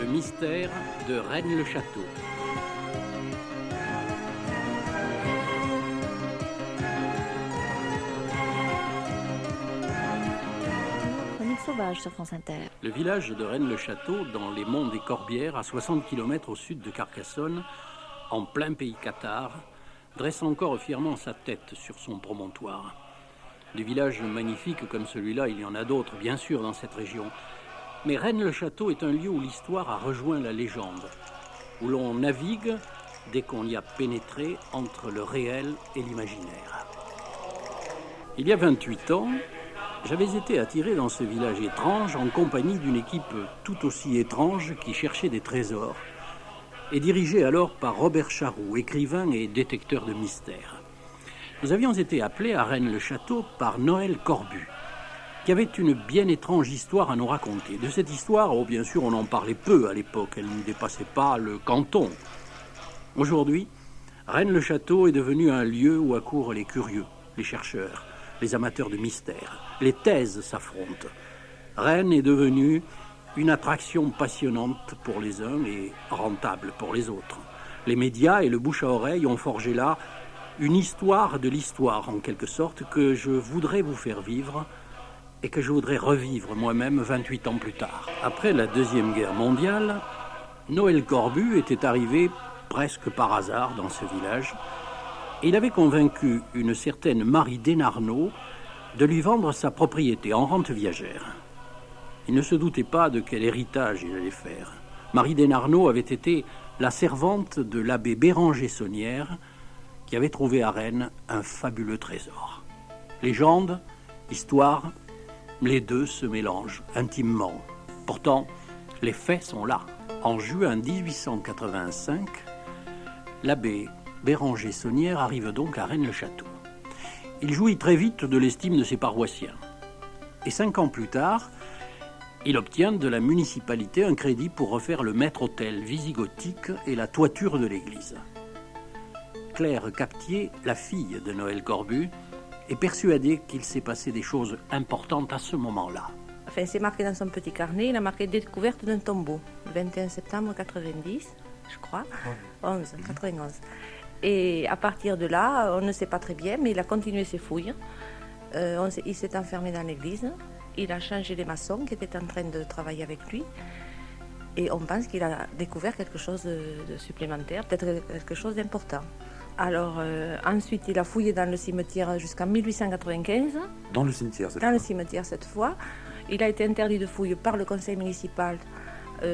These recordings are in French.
Le mystère de Rennes-le-Château. Chronique sauvage sur France Inter. Le village de Rennes-le-Château, dans les monts des Corbières, à 60 km au sud de Carcassonne, en plein pays cathare, dresse encore fièrement sa tête sur son promontoire. Des villages magnifiques comme celui-là, il y en a d'autres, bien sûr, dans cette région. Mais Rennes-le-Château est un lieu où l'histoire a rejoint la légende, où l'on navigue, dès qu'on y a pénétré, entre le réel et l'imaginaire. Il y a 28 ans, j'avais été attiré dans ce village étrange en compagnie d'une équipe tout aussi étrange qui cherchait des trésors et dirigée alors par Robert Charroux, écrivain et détecteur de mystères. Nous avions été appelés à Rennes-le-Château par Noël Corbu, qui avait une bien étrange histoire à nous raconter. De cette histoire, bien sûr, on en parlait peu à l'époque, elle ne dépassait pas le canton. Aujourd'hui, Rennes-le-Château est devenu un lieu où accourent les curieux, les chercheurs, les amateurs de mystères. Les thèses s'affrontent. Rennes est devenue une attraction passionnante pour les uns et rentable pour les autres. Les médias et le bouche à oreille ont forgé là une histoire de l'histoire, en quelque sorte, que je voudrais vous faire vivre et que je voudrais revivre moi-même 28 ans plus tard. Après la Deuxième Guerre mondiale, Noël Corbu était arrivé presque par hasard dans ce village et il avait convaincu une certaine Marie Desnarnaud de lui vendre sa propriété en rente viagère. Il ne se doutait pas de quel héritage il allait faire. Marie Desnarnaud avait été la servante de l'abbé Béranger Saunière qui avait trouvé à Rennes un fabuleux trésor. Légende, histoire, les deux se mélangent intimement. Pourtant, les faits sont là. En juin 1885, l'abbé Béranger Saunière arrive donc à Rennes-le-Château. Il jouit très vite de l'estime de ses paroissiens. Et 5 ans plus tard, il obtient de la municipalité un crédit pour refaire le maître-autel visigothique et la toiture de l'église. Claire Captier, la fille de Noël Corbu, est persuadé qu'il s'est passé des choses importantes à ce moment-là. Enfin, c'est marqué dans son petit carnet, il a marqué découverte d'un tombeau, le 21 septembre 90, je crois, 91. Et à partir de là, on ne sait pas très bien, mais il a continué ses fouilles. Il s'est enfermé dans l'église, il a changé les maçons qui étaient en train de travailler avec lui. Et on pense qu'il a découvert quelque chose de supplémentaire, peut-être quelque chose d'important. Alors ensuite, il a fouillé dans le cimetière jusqu'en 1895. Dans le cimetière cette fois. Dans le cimetière cette fois. Il a été interdit de fouille par le conseil municipal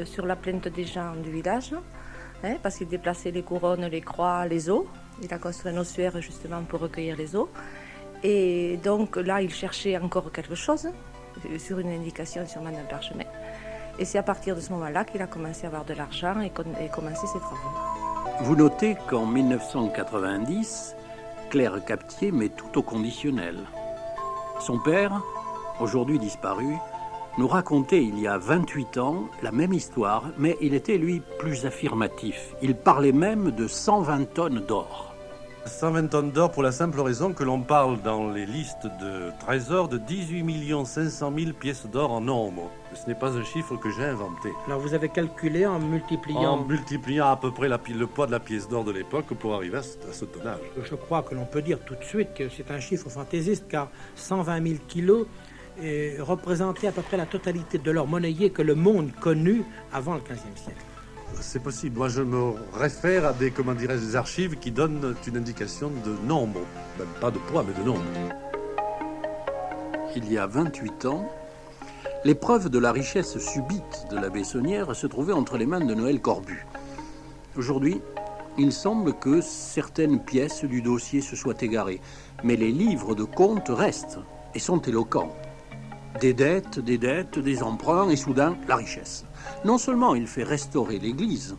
sur la plainte des gens du village, parce qu'il déplaçait les couronnes, les croix, les os. Il a construit un ossuaire justement pour recueillir les os. Et donc là, il cherchait encore quelque chose, sur une indication sûrement d'un parchemin. Et c'est à partir de ce moment-là qu'il a commencé à avoir de l'argent et commencé ses travaux. Vous notez qu'en 1990, Claire Captier met tout au conditionnel. Son père, aujourd'hui disparu, nous racontait il y a 28 ans la même histoire, mais il était, lui, plus affirmatif. Il parlait même de 120 tonnes d'or. 120 tonnes d'or pour la simple raison que l'on parle dans les listes de trésors de 18 500 000 pièces d'or en nombre. Ce n'est pas un chiffre que j'ai inventé. Alors vous avez calculé en multipliant... En multipliant à peu près le poids de la pièce d'or de l'époque pour arriver à ce tonnage. Je crois que l'on peut dire tout de suite que c'est un chiffre fantaisiste, car 120 000 kilos représentaient à peu près la totalité de l'or monnayé que le monde connut avant le XVe siècle. C'est possible. Moi, je me réfère à des archives qui donnent une indication de nombre. Même pas de poids, mais de nombre. Il y a 28 ans, les preuves de la richesse subite de l'abbé Saunière se trouvaient entre les mains de Noël Corbu. Aujourd'hui, il semble que certaines pièces du dossier se soient égarées, mais les livres de comptes restent et sont éloquents. Des dettes, des emprunts et soudain la richesse. Non seulement il fait restaurer l'église,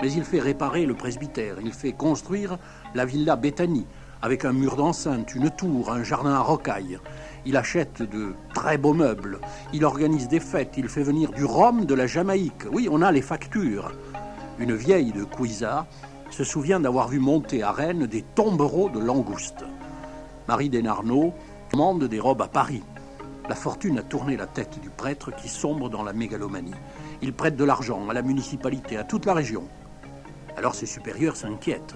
mais il fait réparer le presbytère, il fait construire la villa Béthanie avec un mur d'enceinte, une tour, un jardin à rocailles. Il achète de très beaux meubles, il organise des fêtes, il fait venir du rhum de la Jamaïque. Oui, on a les factures. Une vieille de Couisat se souvient d'avoir vu monter à Rennes des tombereaux de langoustes. Marie Desnarnaud commande des robes à Paris. La fortune a tourné la tête du prêtre qui sombre dans la mégalomanie. Il prête de l'argent à la municipalité, à toute la région. Alors ses supérieurs s'inquiètent,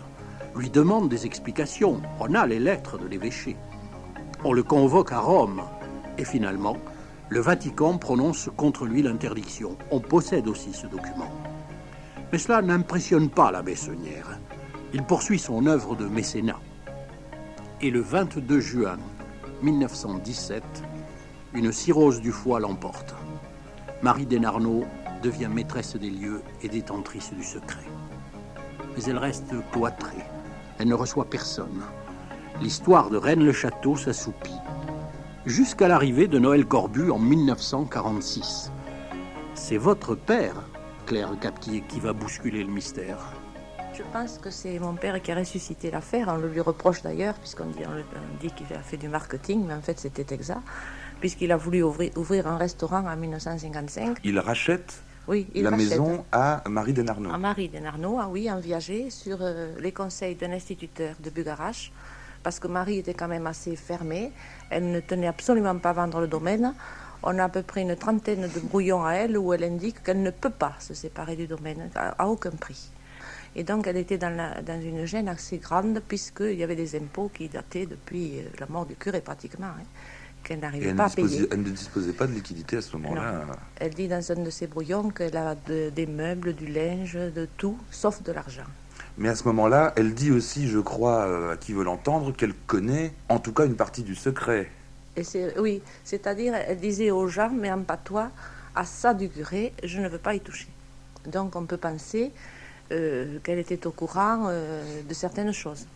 lui demandent des explications. On a les lettres de l'évêché. On le convoque à Rome. Et finalement, le Vatican prononce contre lui l'interdiction. On possède aussi ce document. Mais cela n'impressionne pas l'abbé Saunière. Il poursuit son œuvre de mécénat. Et le 22 juin 1917, une cirrhose du foie l'emporte. Marie Desnarnaud devient maîtresse des lieux et détentrice du secret. Mais elle reste cloîtrée. Elle ne reçoit personne. L'histoire de Rennes-le-Château s'assoupit. Jusqu'à l'arrivée de Noël Corbu en 1946. C'est votre père, Claire Captier, qui va bousculer le mystère. Je pense que c'est mon père qui a ressuscité l'affaire. On le lui reproche d'ailleurs, puisqu'on dit qu'il a fait du marketing, mais en fait c'était exact, puisqu'il a voulu ouvrir un restaurant en 1955. Il rachète la maison à Marie Desnarnaud. À Marie Desnarnaud, oui, en Viager, sur les conseils d'un instituteur de Bugarache, parce que Marie était quand même assez fermée. Elle ne tenait absolument pas à vendre le domaine. On a à peu près une trentaine de brouillons à elle où elle indique qu'elle ne peut pas se séparer du domaine, à aucun prix. Et donc elle était dans une gêne assez grande, puisqu'il y avait des impôts qui dataient depuis la mort du curé pratiquement, qu'elle n'arrivait pas à payer. Elle ne disposait pas de liquidité à ce moment-là. Non. Elle dit dans un de ses brouillons qu'elle a des meubles, du linge, de tout, sauf de l'argent. Mais à ce moment-là, elle dit aussi, je crois, à qui veut l'entendre, qu'elle connaît en tout cas une partie du secret. Et oui, c'est-à-dire, elle disait aux gens, mais en patois, à ça du curé, je ne veux pas y toucher. Donc on peut penser qu'elle était au courant de certaines choses.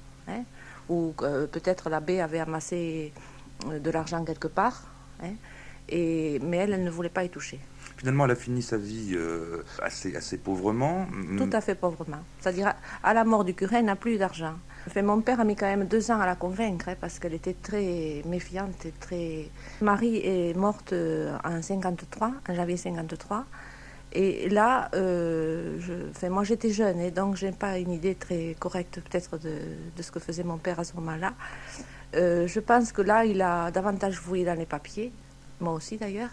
Ou peut-être l'abbé avait amassé de l'argent quelque part, mais elle ne voulait pas y toucher. Finalement, elle a fini sa vie assez pauvrement. Tout à fait pauvrement. C'est-à-dire, à la mort du curé, elle n'a plus d'argent. Enfin, mon père a mis quand même 2 ans à la convaincre, parce qu'elle était très méfiante et très... Marie est morte en janvier 53. Et là, moi j'étais jeune, et donc je n'ai pas une idée très correcte peut-être de ce que faisait mon père à ce moment-là. Je pense que là, il a davantage fouillé dans les papiers, moi aussi d'ailleurs.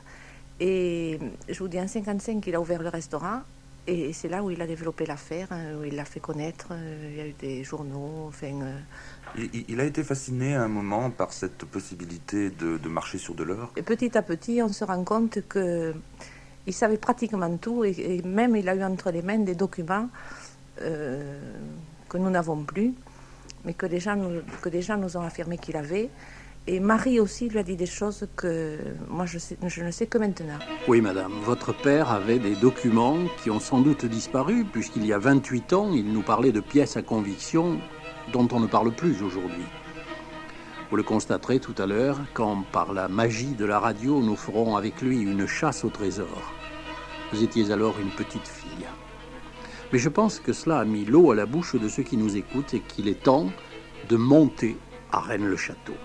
Et je vous dis, en 55, il a ouvert le restaurant. Et c'est là où il a développé l'affaire, où il l'a fait connaître. Il y a eu des journaux. Il a été fasciné à un moment par cette possibilité de marcher sur de l'or. Et petit à petit, on se rend compte qu'il savait pratiquement tout. Et même, il a eu entre les mains des documents que nous n'avons plus, mais que des gens nous ont affirmé qu'il avait. Et Marie aussi lui a dit des choses que moi je ne sais que maintenant. Oui, madame, votre père avait des documents qui ont sans doute disparu, puisqu'il y a 28 ans, il nous parlait de pièces à conviction dont on ne parle plus aujourd'hui. Vous le constaterez tout à l'heure, quand par la magie de la radio, nous ferons avec lui une chasse au trésor. Vous étiez alors une petite fille. Mais je pense que cela a mis l'eau à la bouche de ceux qui nous écoutent et qu'il est temps de monter à Rennes-le-Château.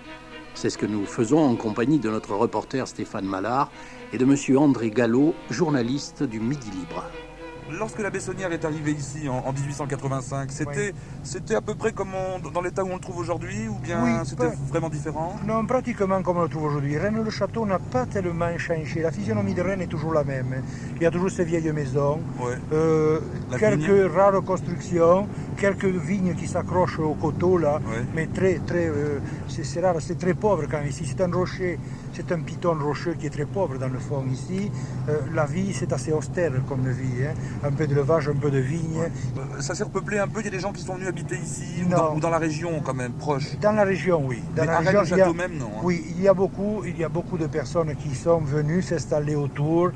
C'est ce que nous faisons en compagnie de notre reporter Stéphane Mallard et de monsieur André Gallo, journaliste du Midi Libre. Lorsque l'abbé Saunière est arrivé ici en 1885, c'était à peu près comme dans l'état où on le trouve aujourd'hui, ou bien c'était vraiment différent? Non, pratiquement comme on le trouve aujourd'hui. Rennes-le-Château n'a pas tellement changé. La physionomie de Rennes est toujours la même. Il y a toujours ces vieilles maisons, quelques rares constructions, quelques vignes qui s'accrochent au coteau là, mais c'est rare, c'est très pauvre quand même ici. C'est un rocher, c'est un piton rocheux qui est très pauvre dans le fond ici. La vie, c'est assez austère comme vie. Un peu d'élevage, un peu de vigne. Ça s'est repeuplé un peu, il y a des gens qui sont venus habiter ici ou dans la région quand même, proche. Dans la région, oui. Dans la région, château même, non. Oui, il y a beaucoup de personnes qui sont venues s'installer autour,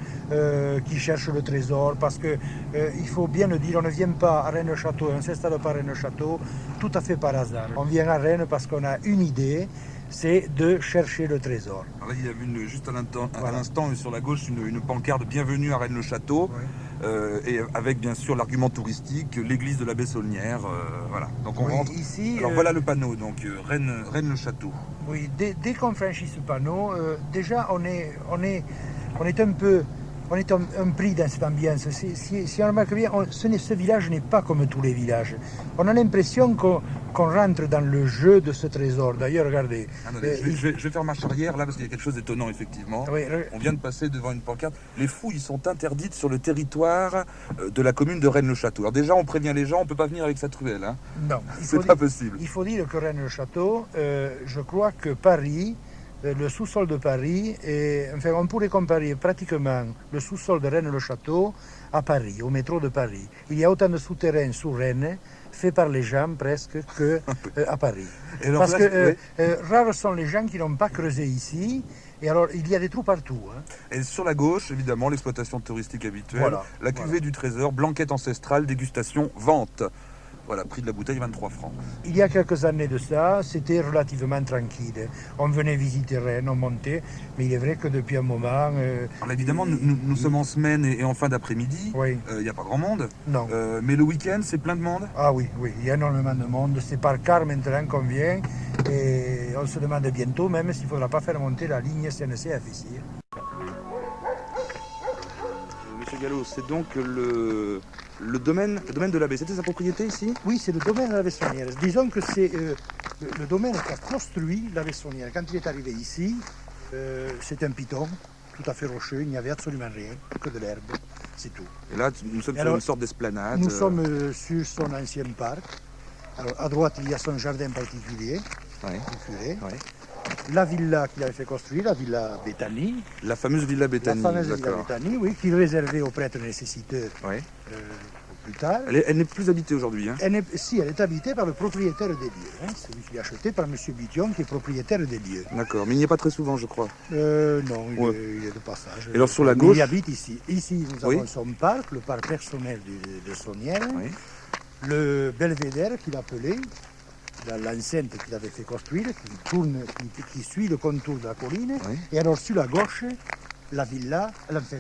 qui cherchent le trésor, parce que il faut bien le dire, on ne vient pas à Rennes-le-Château, on ne s'installe pas à Rennes-le-Château tout à fait par hasard. On vient à Rennes parce qu'on a une idée, c'est de chercher le trésor. Alors là, il y a juste à l'instant sur la gauche une pancarte « Bienvenue à Rennes-le-Château ». Et avec bien sûr l'argument touristique, l'église de l'abbé Saunière, voilà. Donc on rentre ici. Alors voilà le panneau, donc Rennes-le-Château. Oui, dès qu'on franchit ce panneau, déjà on est un peu on est un pris dans cette ambiance. Si on remarque bien, ce village n'est pas comme tous les villages. On a l'impression qu'on rentre dans le jeu de ce trésor. D'ailleurs, regardez. Je vais faire marche arrière là parce qu'il y a quelque chose d'étonnant effectivement. Oui, on vient de passer devant une pancarte. Les fouilles sont interdites sur le territoire de la commune de Rennes-le-Château. Alors déjà, on prévient les gens, on ne peut pas venir avec sa truelle. Hein. Non, c'est pas possible. Il faut dire que Rennes-le-Château, je crois que Paris, le sous-sol de Paris, enfin, on pourrait comparer pratiquement le sous-sol de Rennes-le-Château à Paris, au métro de Paris. Il y a autant de souterrains sous Rennes, faits par les gens presque, qu'à Paris. Parce que rares sont les gens qui n'ont pas creusé ici. Et alors, il y a des trous partout. Hein. Et sur la gauche, évidemment, l'exploitation touristique habituelle. Voilà, la cuvée du trésor, blanquette ancestrale, dégustation, vente. Voilà, prix de la bouteille, 23 francs. Il y a quelques années de ça, c'était relativement tranquille. On venait visiter Rennes, on montait, mais il est vrai que depuis un moment... Alors évidemment, nous sommes en semaine et en fin d'après-midi. Oui. Il n'y a pas grand monde. Non. Mais le week-end, c'est plein de monde. Ah oui, il y a énormément de monde. C'est par car maintenant qu'on vient. Et on se demande bientôt même s'il ne faudra pas faire monter la ligne SNCF ici. Monsieur Gallo, c'est donc le domaine de l'abbé. C'était sa propriété ici? Oui, c'est le domaine de la Vessonnière. Disons que c'est le domaine qu'a construit la Vessonnière. Quand il est arrivé ici, c'est un piton tout à fait rocheux. Il n'y avait absolument rien, que de l'herbe. C'est tout. Et là, nous sommes sur une sorte d'esplanade. Nous sommes sur son ancien parc. Alors, à droite, il y a son jardin particulier, du curé. Oui. La villa qu'il avait fait construire, la villa Béthanie. La fameuse villa Béthanie. La fameuse villa Béthanie, oui, qu'il réservait aux prêtres nécessiteux plus tard. Elle n'est plus habitée aujourd'hui. Hein. Elle est habitée par le propriétaire des lieux. Hein. C'est lui qui l'a acheté par M. Bition, qui est propriétaire des lieux. D'accord, mais il n'y est pas très souvent, je crois. Non, il est de passage. Et alors sur la gauche... Il habite ici. Ici, nous avons son parc, le parc personnel de Sonnière. Oui. Le belvédère qu'il appelait, l'enceinte qu'il avait fait construire, qui suit le contour de la colline. Oui. Et alors sur la gauche, la villa,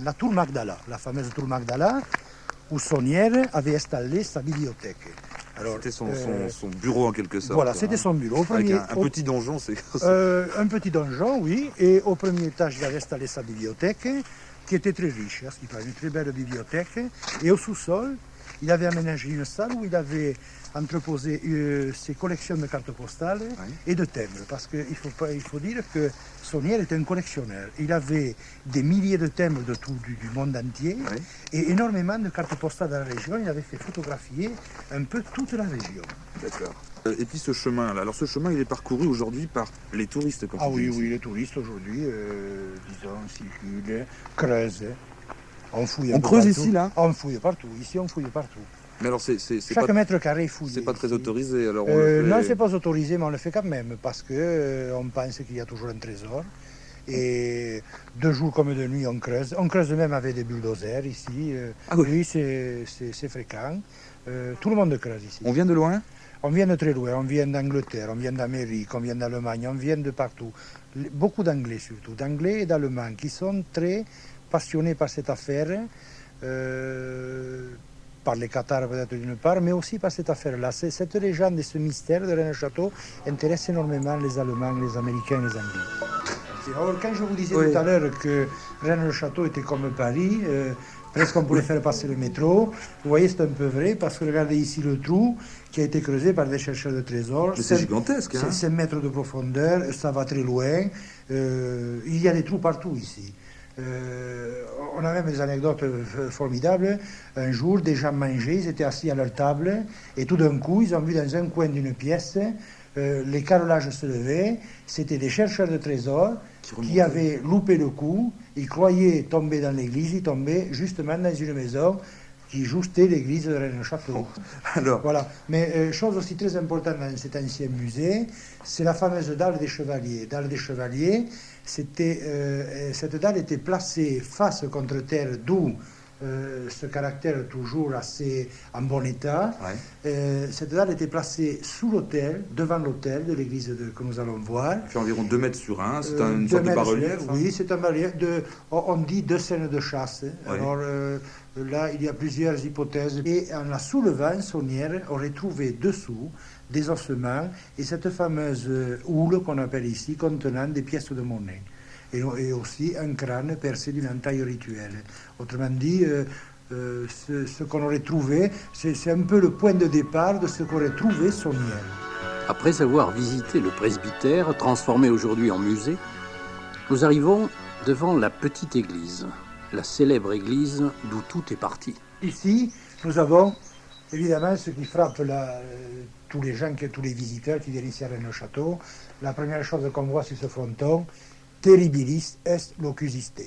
la tour Magdala, la fameuse tour Magdala, où Sonnière avait installé sa bibliothèque. C'était son bureau en quelque sorte. Voilà, c'était son bureau. Avec un petit donjon, c'est un petit donjon, oui. Et au premier étage, il avait installé sa bibliothèque, qui était très riche, hein, ce qui paraît une très belle bibliothèque. Et au sous-sol, il avait aménagé une salle où il avait entreposé ses collections de cartes postales et de timbres. Parce qu'il faut dire que Sonnière était un collectionneur. Il avait des milliers de timbres de tout du monde entier et énormément de cartes postales dans la région. Il avait fait photographier un peu toute la région. D'accord. Et puis ce chemin-là, alors ce chemin, il est parcouru aujourd'hui par les touristes. Ah oui, les touristes aujourd'hui, disons, circulent, creusent. On creuse ici, là? On fouille partout. Ici, on fouille partout. Mais alors, chaque mètre carré est fouillé. C'est pas très autorisé, alors Non, c'est pas autorisé, mais on le fait quand même, parce que on pense qu'il y a toujours un trésor. Et de jour comme de nuit, on creuse. On creuse même avec des bulldozers ici. Oui, c'est fréquent. Tout le monde creuse ici. On vient de loin? On vient de très loin. On vient d'Angleterre, on vient d'Amérique, on vient d'Allemagne, on vient de partout. Beaucoup d'Anglais surtout, d'Anglais et d'Allemands, qui sont très passionnés par cette affaire, par les Cathares peut-être d'une part, mais aussi par cette affaire-là. Cette légende et ce mystère de Rennes-le-Château intéressent énormément les Allemands, les Américains, les Anglais. Alors, quand je vous disais tout à l'heure que Rennes-le-Château était comme Paris, presque on pourrait faire passer le métro, vous voyez, c'est un peu vrai, parce que regardez ici le trou qui a été creusé par des chercheurs de trésors. C'est gigantesque. C'est 5 mètres de profondeur, ça va très loin. Il y a des trous partout ici. On a même des anecdotes formidables. Un jour, des gens mangeaient, ils étaient assis à leur table, et tout d'un coup, ils ont vu dans un coin d'une pièce, les carrelages se levaient. C'était des chercheurs de trésors qui avaient loupé le coup. Ils croyaient tomber dans l'église, ils tombaient justement dans une maison qui jouxtait l'église de Rennes-le-Château. Alors. Voilà. Mais chose aussi très importante dans cet ancien musée, c'est la fameuse dalle des chevaliers. Dalle des chevaliers, cette dalle était placée face contre terre, d'où ce caractère toujours assez en bon état. Cette dalle était placée sous l'autel, devant l'autel de l'église que nous allons voir. Il fait environ 2 mètres sur 1, c'est une sorte de bas-relief. Oui, c'est un bas-relief. On dit 2 scènes de chasse. Alors là, il y a plusieurs hypothèses. Et en la soulevant, Sonnière aurait trouvé dessous des ossements et cette fameuse houle qu'on appelle ici, contenant des pièces de monnaie. et aussi un crâne percé d'une entaille rituelle. Autrement dit, ce qu'on aurait trouvé, c'est un peu le point de départ de ce qu'aurait trouvé Saunière. Après avoir visité le presbytère, transformé aujourd'hui en musée, nous arrivons devant la petite église, la célèbre église d'où tout est parti. Ici, nous avons évidemment ce qui frappe tous les gens, tous les visiteurs qui viennent ici à Rennes-le-Château. La première chose qu'on voit sur ce fronton, terribilis est locusiste.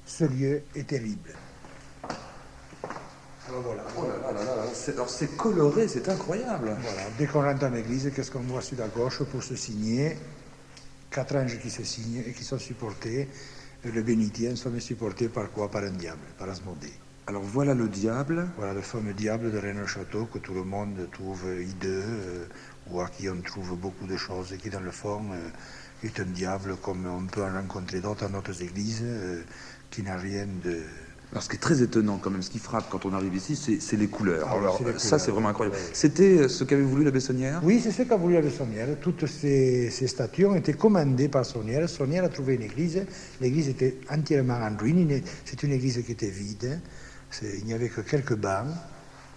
Ce lieu est terrible. Alors voilà. Oh là là là là, c'est coloré, c'est incroyable. Voilà. Dès qu'on rentre dans l'église, qu'est-ce qu'on voit sur la gauche pour se signer? 4 anges qui se signent et qui sont supportés. Le bénitier sont supportés par quoi? Par un diable, par Asmodée. Alors voilà le diable. Voilà le fameux diable de Rennes-le-Château que tout le monde trouve hideux, ou à qui on trouve beaucoup de choses, et qui dans le fond est un diable comme on peut en rencontrer d'autres dans d'autres églises, qui n'a rien de... Alors ce qui est très étonnant quand même, ce qui frappe quand on arrive ici, c'est les couleurs. Ah, alors c'est les ça couleurs. c'est vraiment incroyable. Ouais. C'était ce qu'avait voulu l'abbé Saunière? Oui, c'est ce qu'a voulu l'abbé Saunière. Toutes ces statues ont été commandées par Saunière. Saunière a trouvé une église. L'église était entièrement en ruine. C'est une église qui était vide. Il n'y avait que quelques bancs.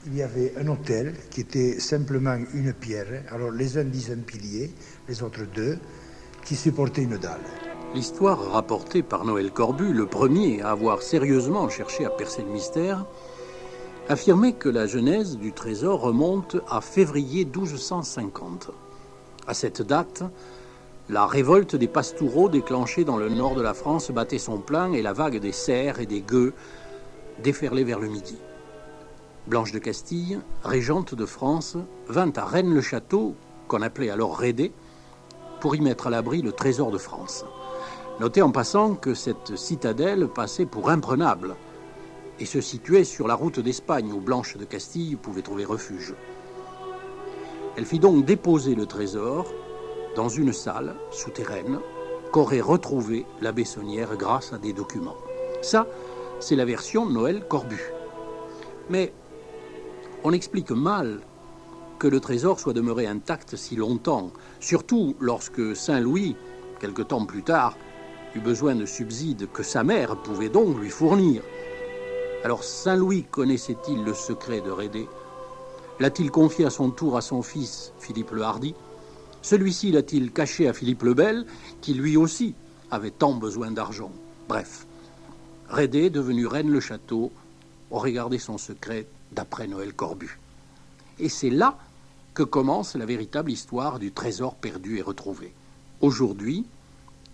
Il y avait un autel qui était simplement une pierre. Alors les uns disent un pilier, les autres 2, qui supportaient une dalle. L'histoire rapportée par Noël Corbu, le premier à avoir sérieusement cherché à percer le mystère, affirmait que la genèse du trésor remonte à février 1250. À cette date, la révolte des pastoureaux déclenchée dans le nord de la France battait son plein et la vague des cerfs et des gueux déferlait vers le midi. Blanche de Castille, régente de France, vint à Rennes-le-Château, qu'on appelait alors Rédé, pour y mettre à l'abri le trésor de France. Notez en passant que cette citadelle passait pour imprenable et se situait sur la route d'Espagne où Blanche de Castille pouvait trouver refuge. Elle fit donc déposer le trésor dans une salle souterraine qu'aurait retrouvée l'abbé Saunière grâce à des documents. Ça, c'est la version de Noël Corbu. Mais on explique mal que le trésor soit demeuré intact si longtemps, surtout lorsque Saint-Louis, quelque temps plus tard, eut besoin de subsides que sa mère pouvait donc lui fournir. Alors Saint-Louis connaissait-il le secret de Rédé? L'a-t-il confié à son tour à son fils, Philippe le Hardi? Celui-ci l'a-t-il caché à Philippe le Bel, qui lui aussi avait tant besoin d'argent? Bref, Rédé, devenu Rennes-le-Château, aurait gardé son secret d'après Noël Corbu. Et c'est là que commence la véritable histoire du trésor perdu et retrouvé. Aujourd'hui,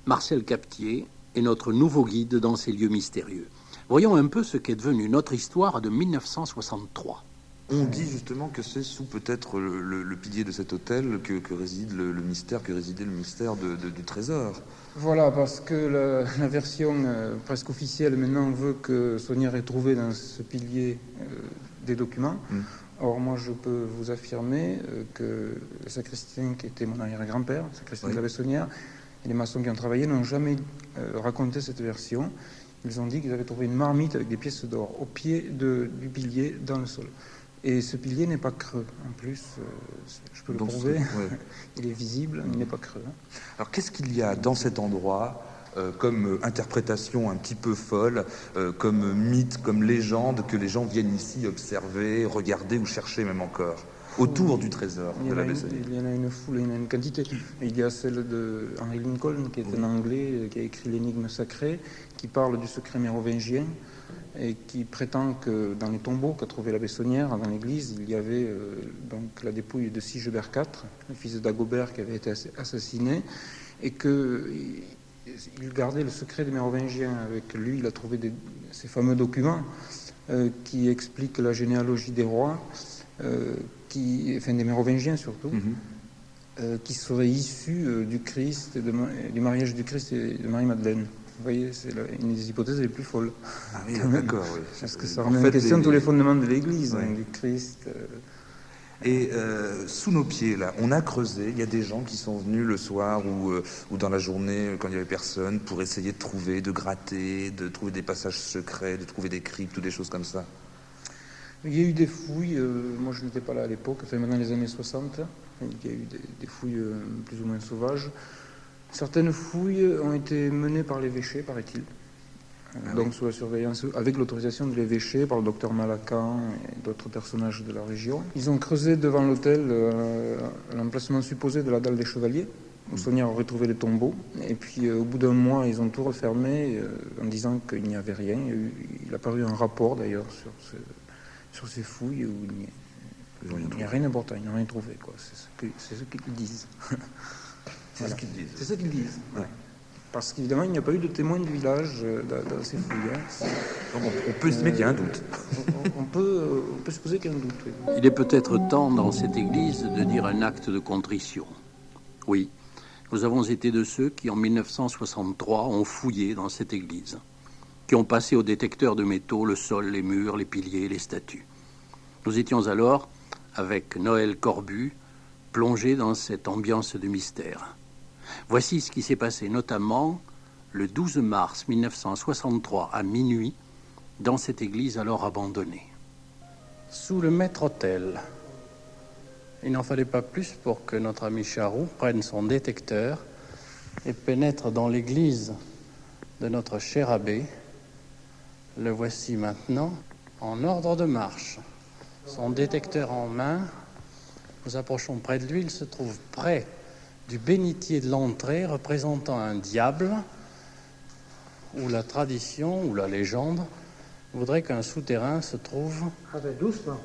Marcel Captier est notre nouveau guide dans ces lieux mystérieux. Voyons un peu ce qu'est devenu notre histoire de 1963. On dit justement que c'est sous peut-être le pilier de cet hôtel que réside le mystère, que résidait le mystère du trésor. Voilà, parce que la version presque officielle maintenant veut que Saunière ait trouvé dans ce pilier des documents. Or, moi, je peux vous affirmer que le sacristain qui était mon arrière-grand-père, le sacristain de l'abbé Saunière, et les maçons qui ont travaillé n'ont jamais raconté cette version. Ils ont dit qu'ils avaient trouvé une marmite avec des pièces d'or au pied du pilier dans le sol. Et ce pilier n'est pas creux. En plus, je peux le prouver, il est visible, il n'est pas creux. Alors, qu'est-ce qu'il y a dans cet endroit comme interprétation un petit peu folle, comme mythe, comme légende, que les gens viennent ici observer, regarder ou chercher même encore autour du trésor de l'abbé Saunière? Il y en a une foule, il y en a une quantité. Il y a celle de Henry Lincoln, qui est un Anglais, qui a écrit l'Énigme sacrée, qui parle du secret mérovingien et qui prétend que dans les tombeaux qu'a trouvé l'abbé Saunière dans l'église, il y avait donc la dépouille de Sigebert IV, le fils d'Agobert qui avait été assassiné, et qu'il gardait le secret des mérovingiens avec lui. Il a trouvé ces fameux documents qui expliquent la généalogie des rois, des mérovingiens surtout, qui seraient issus du Christ, du mariage du Christ et de Marie-Madeleine. Vous voyez, c'est une des hypothèses les plus folles. Ah oui, d'accord, oui. Parce que ça remet en question tous les fondements de l'Église, du Christ. Et sous nos pieds, là, on a creusé. Il y a des gens qui sont venus le soir ou dans la journée, quand il n'y avait personne, pour essayer de trouver, de gratter, de trouver des passages secrets, de trouver des cryptes ou des choses comme ça. Il y a eu des fouilles, moi je n'étais pas là à l'époque, enfin maintenant les années 60, il y a eu des fouilles plus ou moins sauvages. Certaines fouilles ont été menées par l'évêché, paraît-il. Donc sous la surveillance, avec l'autorisation de l'évêché, par le docteur Malacan et d'autres personnages de la région. Ils ont creusé devant l'hôtel l'emplacement supposé de la dalle des chevaliers. Monseigneur a retrouvé les tombeaux. Et puis au bout d'un mois, ils ont tout refermé en disant qu'il n'y avait rien. Il a paru un rapport d'ailleurs sur ces fouilles où il n'y a rien d'important, ils n'ont rien trouvé. C'est ce qu'ils disent. C'est ce qu'ils disent. C'est ce qu'ils disent. Ouais. Parce qu'évidemment, il n'y a pas eu de témoins du village dans ces fouilles. Donc on peut estimer qu'il y a un doute. On peut supposer qu'il y a un doute. Oui. Il est peut-être temps dans cette église de dire un acte de contrition. Oui, nous avons été de ceux qui, en 1963, ont fouillé dans cette église, qui ont passé au détecteur de métaux le sol, les murs, les piliers, les statues. Nous étions alors, avec Noël Corbu, plongés dans cette ambiance de mystère. Voici ce qui s'est passé notamment le 12 mars 1963 à minuit dans cette église alors abandonnée. Sous le maître-autel, il n'en fallait pas plus pour que notre ami Charroux prenne son détecteur et pénètre dans l'église de notre cher abbé. Le voici maintenant en ordre de marche. Son détecteur en main, nous approchons près de lui, il se trouve près du bénitier de l'entrée représentant un diable, où la tradition ou la légende voudrait qu'un souterrain se trouve... Doucement.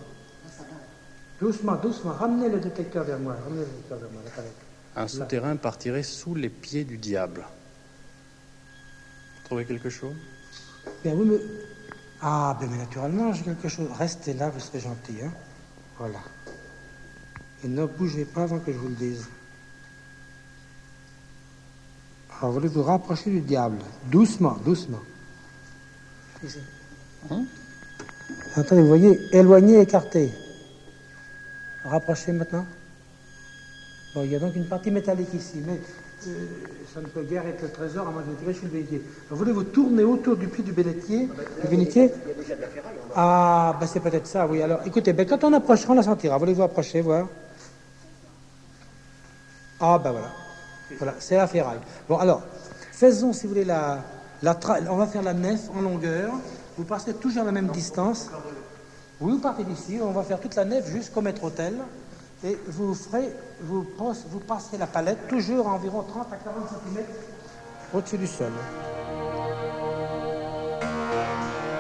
Doucement. Ramenez le détecteur vers moi. Un souterrain partirait sous les pieds du diable. Vous trouvez quelque chose? Bien, oui, mais... Ah, ben mais naturellement, j'ai quelque chose. Restez là, vous serez gentil. Hein? Voilà. Et ne bougez pas avant que je vous le dise. Alors, vous voulez vous rapprocher du diable. Doucement. Ici. Attendez, vous voyez, éloigné, écarté. Rapprochez maintenant. Bon, il y a donc une partie métallique ici, mais ça ne peut guère être le trésor à moins de le tirer sur le bénitier. Alors, voulez-vous tourner autour du puits du bénitier? Il y a déjà de la ferraille. Ah, ben c'est peut-être ça, oui. Alors, écoutez, ben, quand on approchera, on la sentira. Voulez-vous approcher, voir? Ah, ben voilà. Voilà, c'est la ferraille. Bon, alors, faisons, si vous voulez, on va faire la nef en longueur. Vous passez toujours à la même distance. Oui, vous partez d'ici. On va faire toute la nef jusqu'au maître-autel. Et vous passerez la palette toujours à environ 30 à 40 cm au-dessus du sol.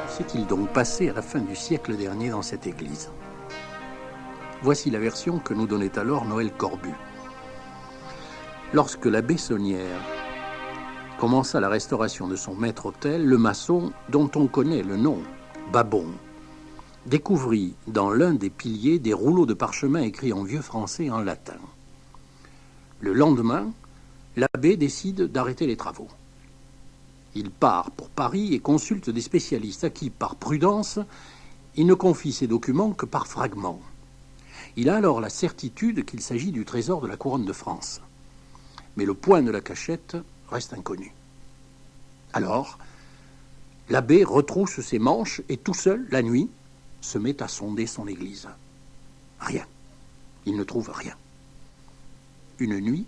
S'est-il donc passé à la fin du siècle dernier dans cette église? Voici la version que nous donnait alors Noël Corbu. Lorsque l'abbé Saunière commença la restauration de son maître-autel, le maçon, dont on connaît le nom, Babon, découvrit dans l'un des piliers des rouleaux de parchemin écrits en vieux français et en latin. Le lendemain, l'abbé décide d'arrêter les travaux. Il part pour Paris et consulte des spécialistes à qui, par prudence, il ne confie ses documents que par fragments. Il a alors la certitude qu'il s'agit du trésor de la couronne de France. Mais le point de la cachette reste inconnu. Alors, l'abbé retrousse ses manches et tout seul, la nuit, se met à sonder son église. Rien. Il ne trouve rien. Une nuit,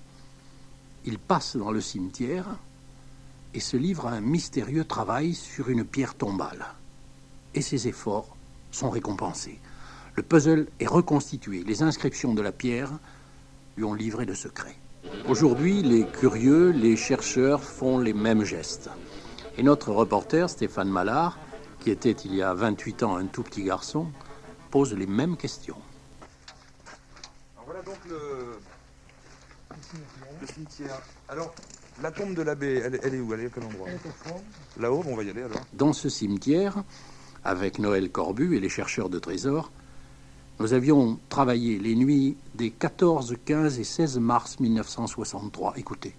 il passe dans le cimetière et se livre à un mystérieux travail sur une pierre tombale. Et ses efforts sont récompensés. Le puzzle est reconstitué. Les inscriptions de la pierre lui ont livré de secrets. Aujourd'hui, les curieux, les chercheurs font les mêmes gestes. Et notre reporter, Stéphane Mallard, qui était il y a 28 ans un tout petit garçon, pose les mêmes questions. Alors voilà donc le cimetière. Alors, la tombe de l'abbé, elle est où? Elle est à quel endroit? Elle est au fond. Là-haut, on va y aller alors. Dans ce cimetière, avec Noël Corbu et les chercheurs de trésors, nous avions travaillé les nuits des 14, 15 et 16 mars 1963. Écoutez.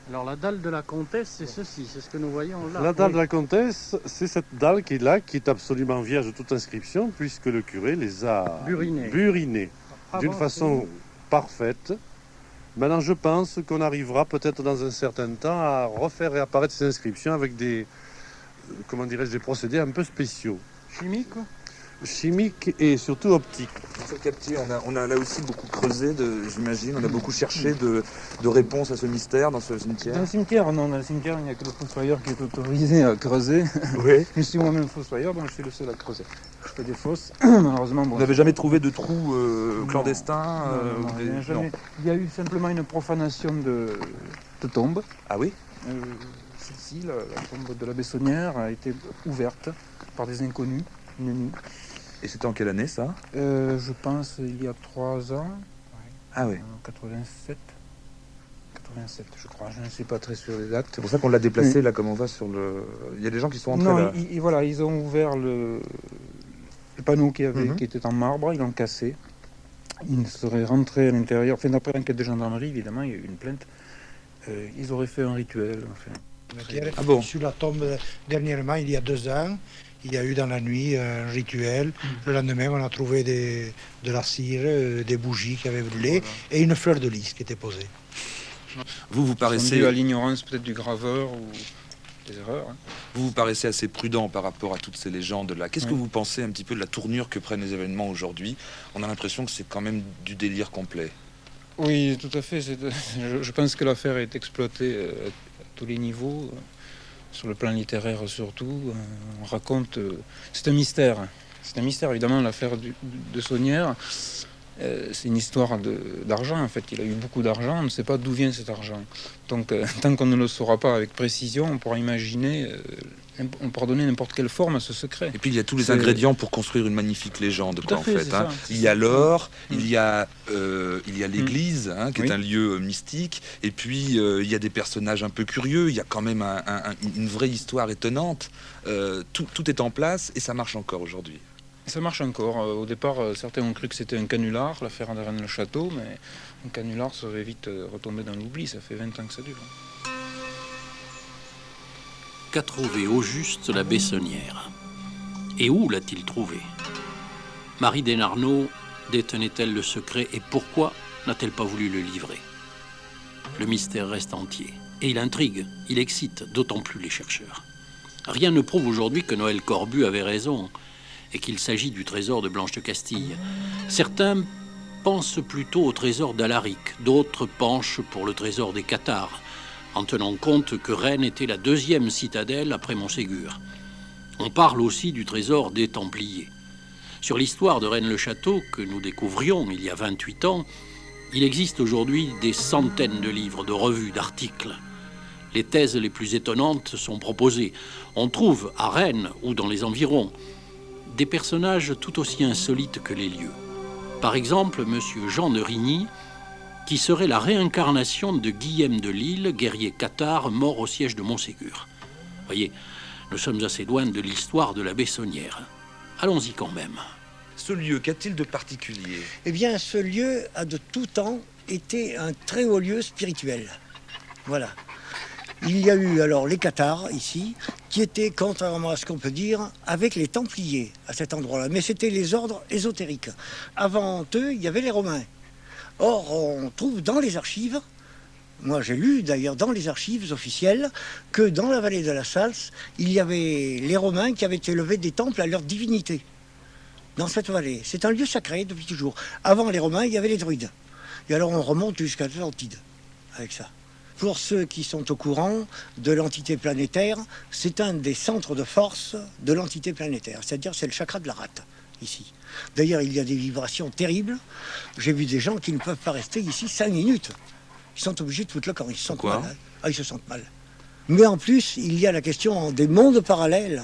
Alors la dalle de la comtesse, c'est ceci, c'est ce que nous voyons là. La dalle de la comtesse, c'est cette dalle qui est là, qui est absolument vierge de toute inscription, puisque le curé les a burinés d'une façon parfaite. Maintenant, je pense qu'on arrivera peut-être dans un certain temps à refaire réapparaître ces inscriptions avec des procédés un peu spéciaux. Chimiques? chimique et surtout optique. On a là aussi beaucoup creusé, j'imagine, on a beaucoup cherché de réponses à ce mystère dans ce cimetière. Dans le cimetière, non, dans le cimetière, il n'y a que le fossoyeur qui est autorisé à creuser. Oui. Je suis moi-même fossoyeur, donc je suis le seul à creuser. Je fais des fosses, malheureusement. Bon, vous n'avez jamais trouvé de trous clandestins non, jamais. Il y a eu simplement une profanation de tombes. Ah oui. Celle-ci, la tombe de la Bessonnière, a été ouverte par des inconnus une nuit. Et c'était en quelle année ça? Je pense il y a 3 ans. Ah oui. 87, je crois. Je ne suis pas très sûr des dates. C'est pour ça qu'on l'a déplacé là, comme on va sur le. Il y a des gens qui sont entrés non, là. Voilà, ils ont ouvert le panneau qui était en marbre, ils l'ont cassé. Ils seraient rentrés à l'intérieur. Enfin, d'après l'enquête de gendarmerie, évidemment, il y a eu une plainte. Ils auraient fait un rituel. Enfin. Ah bon? Sur la tombe, dernièrement, il y a 2 ans, il y a eu dans la nuit un rituel. Le lendemain, on a trouvé de la cire, des bougies qui avaient brûlé et une fleur de lys qui était posée. Vous paraissez... dû à l'ignorance peut-être du graveur ou des erreurs. Hein. Vous paraissez assez prudent par rapport à toutes ces légendes-là. Qu'est-ce que vous pensez un petit peu de la tournure que prennent les événements aujourd'hui? On a l'impression que c'est quand même du délire complet. Oui, tout à fait. Je pense que l'affaire est exploitée à tous les niveaux, sur le plan littéraire surtout. On raconte... c'est un mystère. C'est un mystère, évidemment, l'affaire de Saunière. C'est une histoire d'argent, en fait. Il a eu beaucoup d'argent, on ne sait pas d'où vient cet argent. Donc, tant qu'on ne le saura pas avec précision, on pourra imaginer... on pourra donner n'importe quelle forme à ce secret. Et puis il y a tous les ingrédients pour construire une magnifique légende, quoi, en fait. Hein. Il y a l'or, il y a l'église, qui est un lieu mystique, et puis il y a des personnages un peu curieux, il y a quand même une vraie histoire étonnante. Tout est en place et ça marche encore aujourd'hui. Ça marche encore. Au départ, certains ont cru que c'était un canular, l'affaire de Rennes-le-Château, mais un canular serait vite retombé dans l'oubli. Ça fait 20 ans que ça dure. Qu'a trouvé au juste la Bessonnière? Et où l'a-t-il trouvé? Marie Desnarnaud détenait-elle le secret et pourquoi n'a-t-elle pas voulu le livrer? Le mystère reste entier et il intrigue, il excite d'autant plus les chercheurs. Rien ne prouve aujourd'hui que Noël Corbu avait raison et qu'il s'agit du trésor de Blanche de Castille. Certains pensent plutôt au trésor d'Alaric, d'autres penchent pour le trésor des Cathares, en tenant compte que Rennes était la 2e citadelle après Montségur. On parle aussi du trésor des Templiers. Sur l'histoire de Rennes-le-Château, que nous découvrions il y a 28 ans, il existe aujourd'hui des centaines de livres, de revues, d'articles. Les thèses les plus étonnantes sont proposées. On trouve à Rennes ou dans les environs des personnages tout aussi insolites que les lieux. Par exemple, monsieur Jean de Rigny, qui serait la réincarnation de Guillaume de Lille, guerrier cathare mort au siège de Montségur. Voyez, nous sommes assez loin de l'histoire de la Bessonnière. Allons-y quand même. Ce lieu, qu'a-t-il de particulier? Eh bien, ce lieu a de tout temps été un très haut lieu spirituel. Voilà. Il y a eu alors les cathares ici, qui étaient, contrairement à ce qu'on peut dire, avec les Templiers à cet endroit-là. Mais c'était les ordres ésotériques. Avant eux, il y avait les Romains. Or, on trouve dans les archives, moi j'ai lu d'ailleurs dans les archives officielles, que dans la vallée de la Salse, il y avait les Romains qui avaient élevé des temples à leur divinité. Dans cette vallée. C'est un lieu sacré depuis toujours. Avant les Romains, il y avait les druides. Et alors on remonte jusqu'à l'Atlantide avec ça. Pour ceux qui sont au courant de l'entité planétaire, c'est un des centres de force de l'entité planétaire. C'est-à-dire c'est le chakra de la rate, ici. D'ailleurs, il y a des vibrations terribles. J'ai vu des gens qui ne peuvent pas rester ici 5 minutes. Ils sont obligés de foutre le camp. Ils se sentent mal. Hein. Ah, ils se sentent mal. Mais en plus, il y a la question des mondes parallèles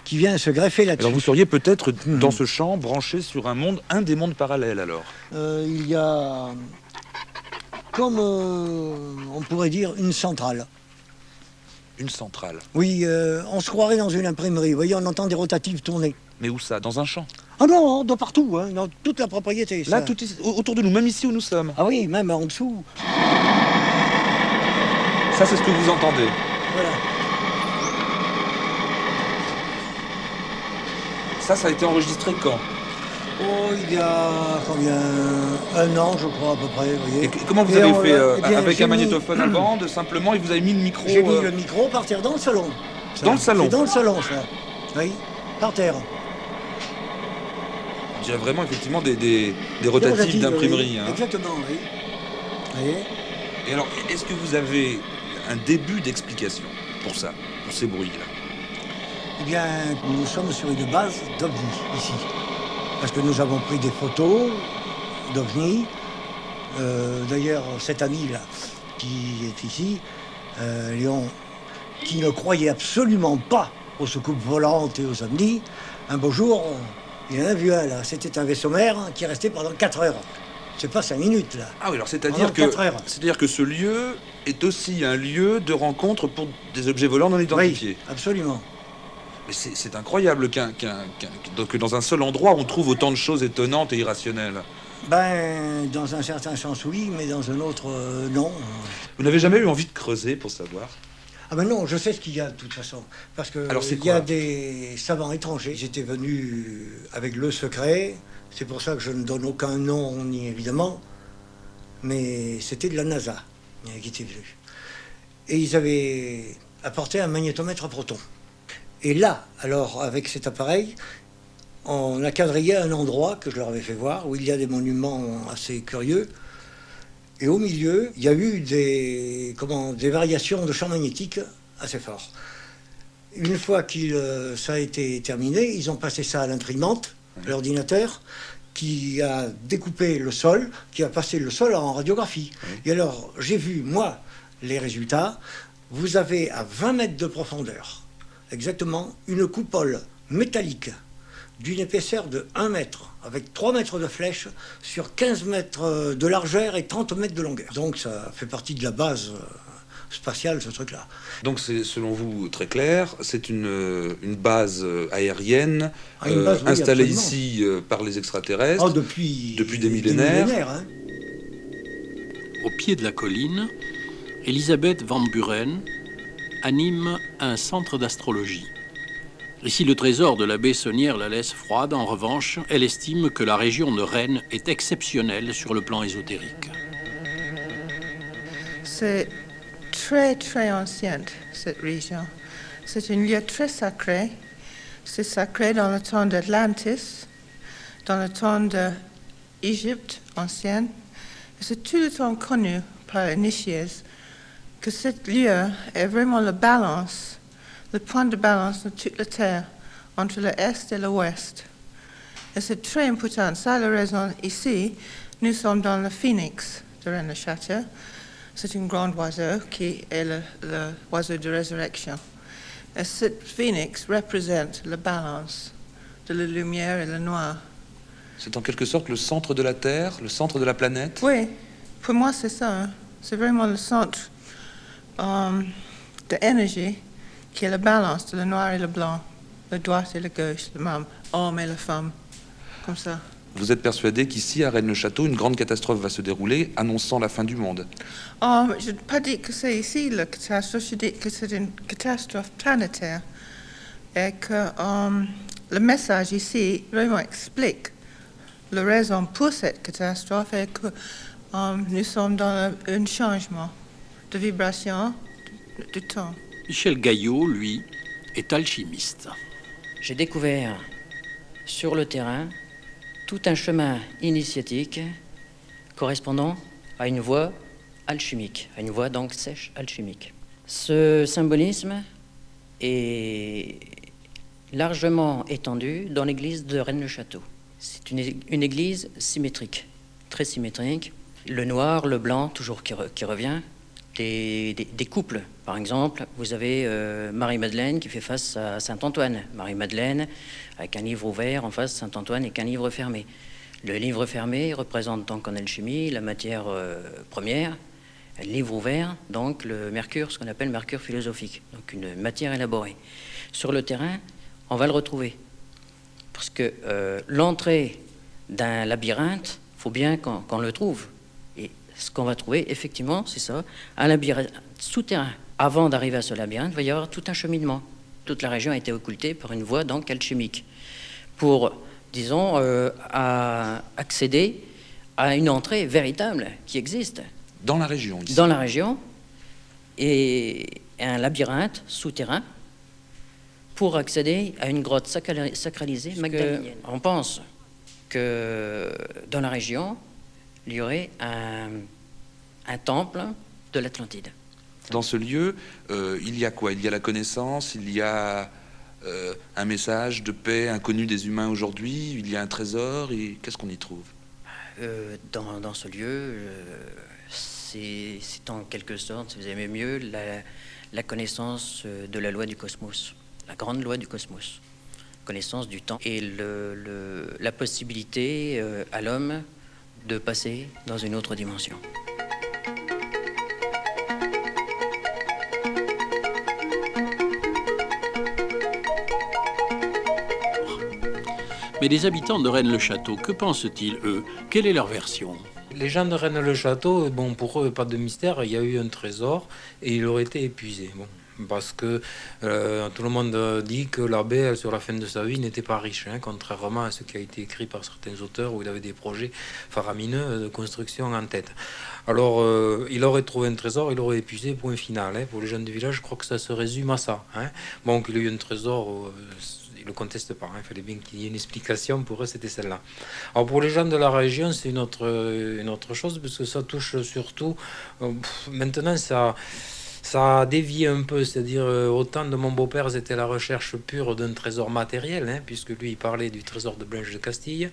qui vient se greffer là-dessus. Alors vous seriez peut-être dans ce champ branché sur un des mondes parallèles alors? Il y a, comme on pourrait dire, une centrale. Une centrale? Oui, on se croirait dans une imprimerie. Vous voyez, on entend des rotatives tourner. Mais où ça? Dans un champ? Ah non, de partout, hein, dans toute la propriété. Là, tout est autour de nous, même ici où nous sommes? Ah oui, même en dessous. Ça, c'est ce que vous entendez? Voilà. Ça a été enregistré quand? Oh, il y a combien? 1 an, je crois, à peu près, vous voyez. Et comment vous avez fait avec un magnétophone à bande, simplement, et vous avez mis le micro... J'ai mis le micro partir dans le salon. Dans le salon? C'est dans le salon, ça. Oui, par terre. il y a vraiment effectivement des rotatives d'imprimerie. Oui. Hein. Exactement, oui. Oui. Et alors, est-ce que vous avez un début d'explication pour ça, pour ces bruits-là? Eh bien, nous sommes sur une base d'OVNI, ici. Parce que nous avons pris des photos d'OVNI. D'ailleurs, cet ami-là, qui est ici, Léon, qui ne croyait absolument pas aux soucoupes volantes et aux ovnis, un beau jour, il en a vu un, là. C'était un vaisseau mère qui est resté pendant 4 heures. C'est pas 5 minutes, là. Ah oui, alors c'est-à-dire que ce lieu est aussi un lieu de rencontre pour des objets volants non identifiés. Oui, absolument. Mais c'est incroyable que dans un seul endroit, on trouve autant de choses étonnantes et irrationnelles. Ben, dans un certain sens, oui, mais dans un autre, non. Vous n'avez jamais eu envie de creuser pour savoir? Ah ben non, je sais ce qu'il y a, de toute façon. Parce que il y a des savants étrangers. Ils étaient venus avec le secret. C'est pour ça que je ne donne aucun nom, ni évidemment. Mais c'était de la NASA qui était venu. Et ils avaient apporté un magnétomètre à protons. Et là, alors, avec cet appareil, on a quadrillé un endroit que je leur avais fait voir, où il y a des monuments assez curieux. Et au milieu, il y a eu des variations de champ magnétique assez forts. Une fois que ça a été terminé, ils ont passé ça à l'imprimante, à l'ordinateur, qui a découpé le sol, qui a passé le sol en radiographie. Et alors, j'ai vu, moi, les résultats. Vous avez à 20 mètres de profondeur, exactement, une coupole métallique d'une épaisseur de 1 mètre, avec 3 mètres de flèche, sur 15 mètres de largeur et 30 mètres de longueur. Donc ça fait partie de la base spatiale, ce truc-là. Donc c'est, selon vous, très clair, c'est une base aérienne installée ici par les extraterrestres depuis des millénaires. Hein. Au pied de la colline, Elisabeth Van Buren anime un centre d'astrologie. Et si le trésor de la baie Saunière la laisse froide, en revanche, elle estime que la région de Rennes est exceptionnelle sur le plan ésotérique. C'est très très ancienne, cette région. C'est un lieu très sacré. C'est sacré dans le temps d'Atlantis, dans le temps d'Égypte ancienne. C'est tout le temps connu par les initiés que ce lieu est vraiment la balance, le point de balance de toute la Terre entre l'Est et l'Ouest. Et c'est très important. Ça, la raison ici, nous sommes dans le phénix de Rennes-le-Château. C'est un grand oiseau qui est l'oiseau de résurrection. Et ce phénix représente la balance de la lumière et le noir. C'est en quelque sorte le centre de la Terre, le centre de la planète? Oui, pour moi c'est ça. Hein. C'est vraiment le centre de l'énergie qui est la balance de le noir et le blanc, la droite et la gauche, l'homme et la femme, comme ça. Vous êtes persuadé qu'ici, à Rennes-le-Château, une grande catastrophe va se dérouler, annonçant la fin du monde? Je n'ai pas dit que c'est ici la catastrophe, je dis que c'est une catastrophe planétaire. Et que le message ici vraiment explique la raison pour cette catastrophe et que nous sommes dans un changement de vibration du temps. Michel Gaillot, lui, est alchimiste. J'ai découvert sur le terrain tout un chemin initiatique correspondant à une voie alchimique, à une voie donc sèche alchimique. Ce symbolisme est largement étendu dans l'église de Rennes-le-Château. C'est une église symétrique, très symétrique. Le noir, le blanc, toujours qui revient. Des couples, par exemple, vous avez Marie-Madeleine qui fait face à Saint-Antoine. Marie-Madeleine avec un livre ouvert en face, Saint-Antoine avec un livre fermé. Le livre fermé représente donc en alchimie la matière première. Le livre ouvert, donc le mercure, ce qu'on appelle mercure philosophique, donc une matière élaborée. Sur le terrain, on va le retrouver. Parce que l'entrée d'un labyrinthe, il faut bien qu'on le trouve. Et ce qu'on va trouver, effectivement, c'est ça, un labyrinthe souterrain. Avant d'arriver à ce labyrinthe, il va y avoir tout un cheminement. Toute la région a été occultée par une voie donc alchimique. Pour, disons, accéder à une entrée véritable qui existe. Dans la région, ici. Dans la région, et un labyrinthe souterrain pour accéder à une grotte sacralisée magdalenienne. On pense que dans la région, il y aurait un temple de l'Atlantide. Dans ce lieu, il y a quoi? Il y a la connaissance, il y a un message de paix inconnu des humains aujourd'hui, il y a un trésor, et qu'est-ce qu'on y trouve? Dans ce lieu, c'est en quelque sorte, si vous aimez mieux, la connaissance de la loi du cosmos, la grande loi du cosmos, connaissance du temps et la possibilité à l'homme de passer dans une autre dimension. Mais les habitants de Rennes-le-Château, que pensent-ils, eux? Quelle est leur version? Les gens de Rennes-le-Château, bon, pour eux, pas de mystère, il y a eu un trésor et il aurait été épuisé. Bon, parce que tout le monde dit que l'abbé, sur la fin de sa vie, n'était pas riche, hein, contrairement à ce qui a été écrit par certains auteurs où il avait des projets faramineux de construction en tête. Alors, il aurait trouvé un trésor, il aurait épuisé, point final. Hein. Pour les gens du village, je crois que ça se résume à ça. Hein. Bon, qu'il y a eu un trésor... ils ne le contestent pas, hein. Il fallait bien qu'il y ait une explication, pour eux c'était celle-là. Alors pour les gens de la région, c'est une autre chose, parce que ça touche surtout, maintenant ça a dévié un peu, c'est-à-dire autant de mon beau-père c'était la recherche pure d'un trésor matériel, hein, puisque lui il parlait du trésor de Blanche de Castille.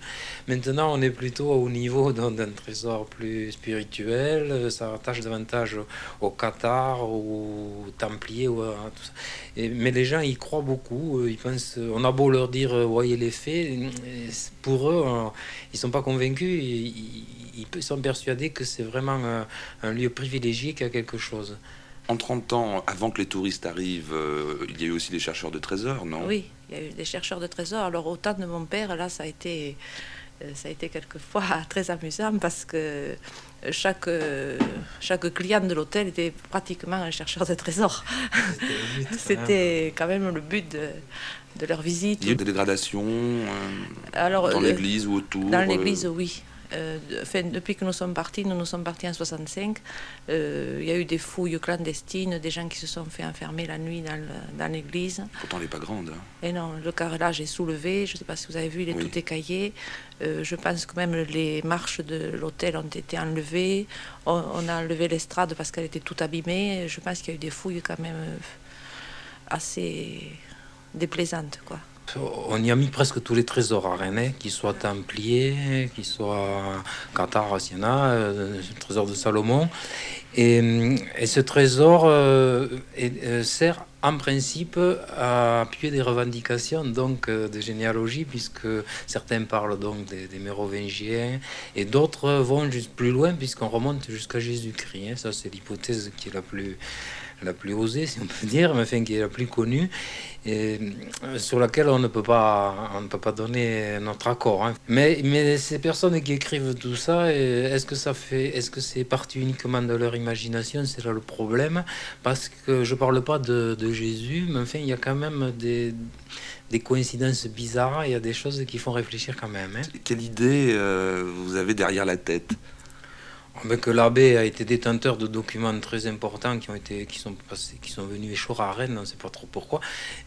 Maintenant on est plutôt au niveau d'un trésor plus spirituel, ça rattache davantage au Qatar, aux Templiers, à tout ça. Mais les gens y croient beaucoup, ils pensent, on a beau leur dire voyez les faits, pour eux ils sont pas convaincus, ils sont persuadés que c'est vraiment un lieu privilégié qui a quelque chose. En 30 ans, avant que les touristes arrivent, il y a eu aussi des chercheurs de trésors, non? Oui, il y a eu des chercheurs de trésors. Alors au temps de mon père, là, ça a été quelquefois très amusant parce que chaque client de l'hôtel était pratiquement un chercheur de trésors. C'était quand même le but de leur visite. Il y a eu des dégradations dans l'église ou autour? Dans l'église, oui. Depuis que nous sommes partis en 65, il y a eu des fouilles clandestines, des gens qui se sont fait enfermer la nuit dans l'église. Pourtant, elle n'est pas grande. Hein. Et non, le carrelage est soulevé, je ne sais pas si vous avez vu, il est tout écaillé. Je pense que même les marches de l'hôtel ont été enlevées. On a enlevé l'estrade parce qu'elle était toute abîmée. Je pense qu'il y a eu des fouilles quand même assez déplaisantes, quoi. On y a mis presque tous les trésors à Rennes, qu'ils soient templiers, qu'ils soient Qatar, Siena, le trésor de Salomon. Et ce trésor sert en principe à appuyer des revendications donc de généalogie, puisque certains parlent donc des Mérovingiens et d'autres vont juste plus loin puisqu'on remonte jusqu'à Jésus-Christ. Hein. Ça, c'est l'hypothèse qui est la plus osée, si on peut dire, mais enfin qui est la plus connue, et sur laquelle on ne peut pas donner notre accord. Hein. Mais ces personnes qui écrivent tout ça, est-ce que c'est parti uniquement de leur imagination? C'est là le problème, parce que je parle pas de Jésus, mais enfin il y a quand même des coïncidences bizarres, il y a des choses qui font réfléchir quand même. Hein. Quelle idée vous avez derrière la tête? Que l'abbé a été détenteur de documents très importants qui sont venus échoir à Rennes, on ne sait pas trop pourquoi,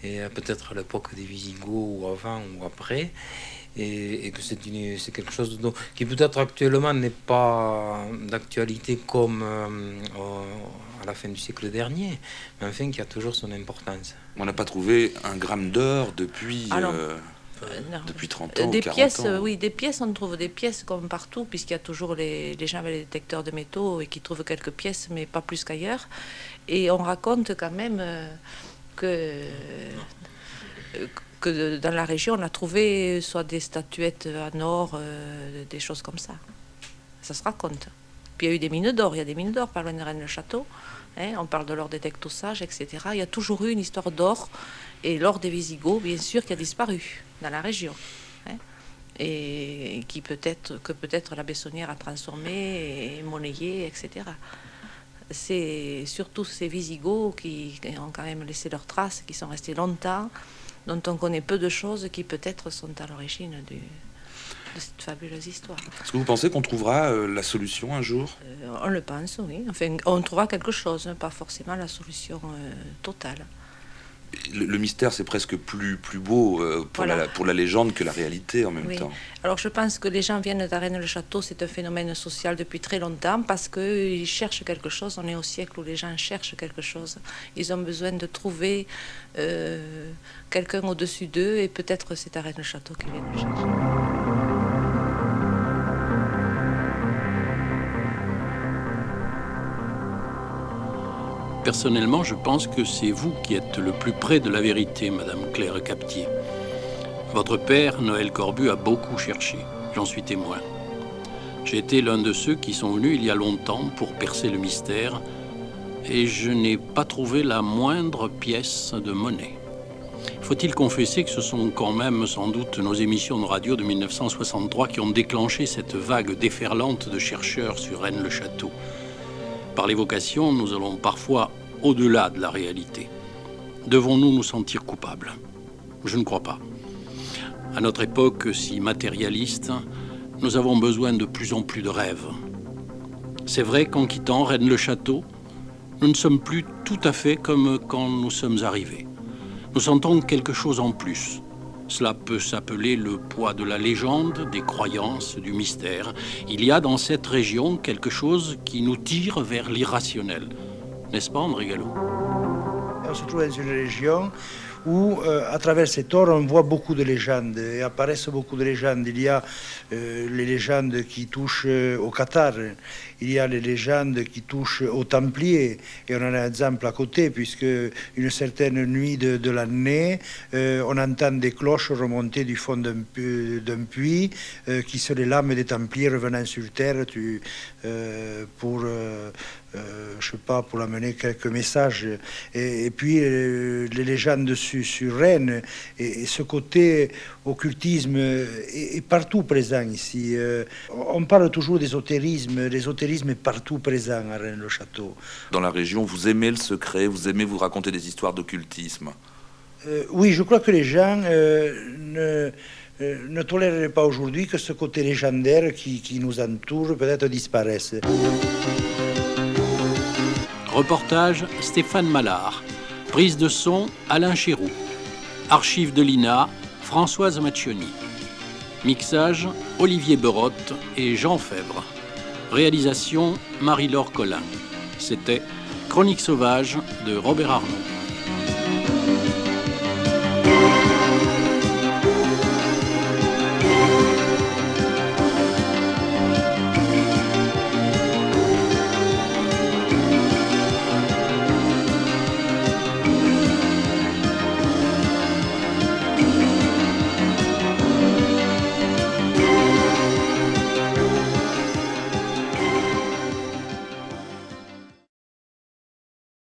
et peut-être à l'époque des Visigoths ou avant ou après, et que c'est quelque chose qui peut-être actuellement n'est pas d'actualité comme à la fin du siècle dernier, mais enfin qui a toujours son importance. On n'a pas trouvé un gramme d'or depuis... depuis 30 ans, des 40 pièces, ans. oui, des pièces, on trouve des pièces comme partout, puisqu'il y a toujours les gens avec les détecteurs de métaux et qui trouvent quelques pièces, mais pas plus qu'ailleurs. Et on raconte quand même que dans la région, on a trouvé soit des statuettes en or, des choses comme ça. Ça se raconte. Puis il y a eu des mines d'or, il y a des mines d'or par loin de Rennes-le-Château. Hein, on parle de l'or des Tectosages, etc. Il y a toujours eu une histoire d'or. Et l'or des Visigoths, bien sûr, qui a disparu dans la région, hein, et que peut-être la Bessonnière a transformé et monnayé, etc. C'est surtout ces Visigoths qui ont quand même laissé leurs traces, qui sont restés longtemps, dont on connaît peu de choses, qui peut-être sont à l'origine de cette fabuleuse histoire. Est-ce que vous pensez qu'on trouvera la solution un jour? On le pense, oui. Enfin, on trouvera quelque chose, pas forcément la solution totale. Le mystère, c'est presque plus beau pour la légende que la réalité en même temps. Alors je pense que les gens viennent à Rennes-le-Château, c'est un phénomène social depuis très longtemps parce qu'ils cherchent quelque chose. On est au siècle où les gens cherchent quelque chose. Ils ont besoin de trouver quelqu'un au-dessus d'eux et peut-être c'est à Rennes-le-Château qu'ils viennent le chercher. Personnellement, je pense que c'est vous qui êtes le plus près de la vérité, Madame Claire Captier. Votre père, Noël Corbu, a beaucoup cherché. J'en suis témoin. J'ai été l'un de ceux qui sont venus il y a longtemps pour percer le mystère et je n'ai pas trouvé la moindre pièce de monnaie. Faut-il confesser que ce sont quand même sans doute nos émissions de radio de 1963 qui ont déclenché cette vague déferlante de chercheurs sur Rennes-le-Château. Par l'évocation, nous allons parfois au-delà de la réalité. Devons-nous nous sentir coupables? Je ne crois pas. À notre époque si matérialiste, nous avons besoin de plus en plus de rêves. C'est vrai qu'en quittant Rennes-le-Château, nous ne sommes plus tout à fait comme quand nous sommes arrivés. Nous sentons quelque chose en plus. Cela peut s'appeler le poids de la légende, des croyances, du mystère. Il y a dans cette région quelque chose qui nous tire vers l'irrationnel. N'est-ce pas, André Gallo? On se trouve dans une région où, à travers ces tours, on voit beaucoup de légendes, et apparaissent beaucoup de légendes. Il y a les légendes qui touchent au Qatar, il y a les légendes qui touchent aux Templiers, et on en a un exemple à côté, puisque une certaine nuit de l'année, on entend des cloches remonter du fond d'un puits, qui sont les lames des Templiers revenant sur terre pour... je sais pas, pour amener quelques messages. Et puis les légendes sur Rennes, et ce côté occultisme est partout présent ici. On parle toujours d'ésotérisme, l'ésotérisme est partout présent à Rennes-le-Château. Dans la région, vous aimez le secret, vous aimez vous raconter des histoires d'occultisme? Oui, je crois que les gens ne toléreraient pas aujourd'hui que ce côté légendaire qui nous entoure peut-être disparaisse. Reportage Stéphane Mallard. Prise de son Alain Chéroux. Archives de l'INA Françoise Macchioni. Mixage Olivier Berotte et Jean Fèvre. Réalisation Marie-Laure Collin. C'était Chronique sauvage de Robert Arnaud.